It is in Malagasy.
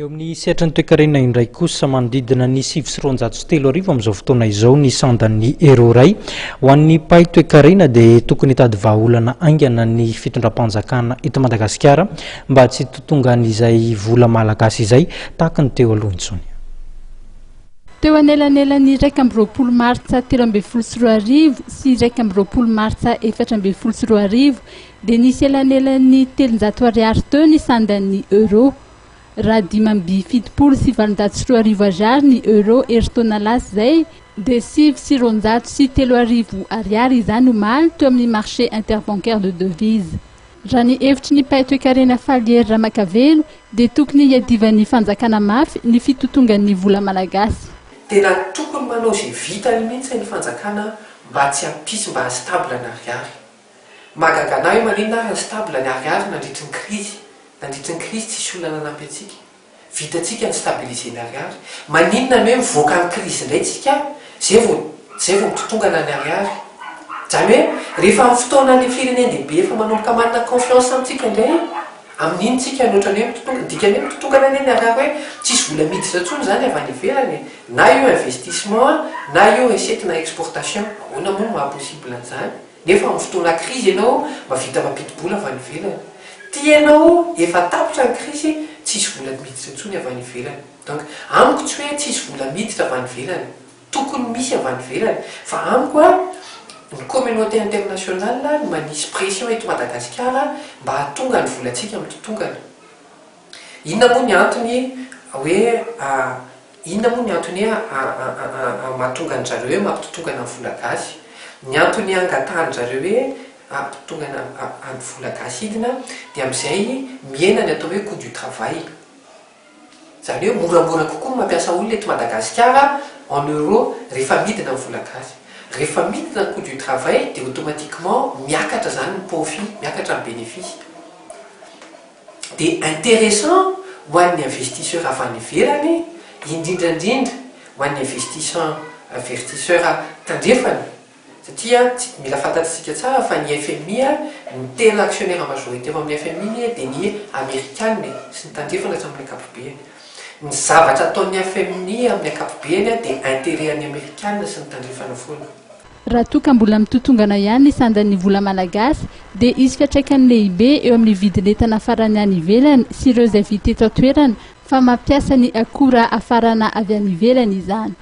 Eo amin'ny sehatra ny toe-karena indray kosa manodidina ny 703 amin'izao fotoana izao ny sandan'ny euro iray ho an'ny mpahay toe-karena dia tokony hitady vahaolana aingana ny fitondram-panjakana eto Madagasikara mba tsy totongan'izay vola malagasy izay tahaka ny teo aloha intsony. Teo anelanelan'ny 20 martsa 13 sy 20 martsa 14 dia nisy elanelan'ny 300 ariary teo ny sandan'ny euro. Raha 5.740 ariary ny euro eritaona lasy zay dia 703 ariary izany omaly teo amin'ny marché interbancaire de devise. Raha ny hevitry ny mpahay toe-karena Falier Ramakavelo dia tokony hiadivan'ny fanjakana mafy ny fitotongan'ny vola malagasy. Tena tokony manao izay vitany mihitsy ny fanjakana mba tsy hampisy mba stable ny ariary. Mahagaga io maninona stable ny ariary nandritry ny crise. Nandritry ny crise tsisy olana nampy antsika. Vitantsika ny stabiliser ny ariary. Maninona hoe mivoaka ny crise indray tsika, zay vao mitotongana ny ariary. Zany hoe rehefa amin'ny fotoana ny firenendehibe efa manomboka manana confiance amintsika indray, amin'iny tsika ohatrany hoe dikany hoe mitotongana ny ariary hoe tsisy vola miditra intsony zany avy any ivelany. Na io investissement, na io échec na exportation, ahoana moa no mahapossible an'izany. Nefa amin'ny fotoana crise ianao mavita mampidi-bola avy any ivelany. Tianao efa tapitra ny crise, tsisy vola miditra intsony avy any ivelany. Donc amiko tsy hoe tsisy vola miditra avy any ivelany, tokony misy avy any ivelany. Fa amiko ny communauté internationale no manisy pression eto Madagasikara mba hahatonga ny volantsika mitotongana. Inona moa ny antony hoe inona moa ny antony mahatonga ny zareo hoe mampitotongana ny vola gasy? Ny antony angatahany zareo hoe tongana any vola gasy hidina dia amin'izay miaina ny atao hoe coût du travail. Zany hoe moramora kokoa mampiasa olona eto Madagasikara en euro rehefa midina ny vola gasy. Rehefa midina ny coût du travail dia automatiquement miakatra zany ny profit, miakatra ny bénéfice. Dia intéressant ho an'ny investisseur avy any ivelany, indrindrandrindra ho an'ny investisseur tandrefana. Satria mila fantatsika tsara fa ny FMI ny tena actionnaire majorité amin'ny FMI dia ny Amerikanina sy ny tandrefana tsy amin'ny ankapobeny. Ny zavatra ataon'ny FMI amin'ny ankapobeny dia intérêt any Amerikanina sy ny tandrefana foana. Raha toka mbola mitotongana ihany ny sandan'ny vola malagasy dia izy fiantraikany lehibe eo amin'ny vidin'entana farany any ivelany sy ireo izay vita eto an-toerana fa mampiasa ny akora afarana avy any ivelany izany.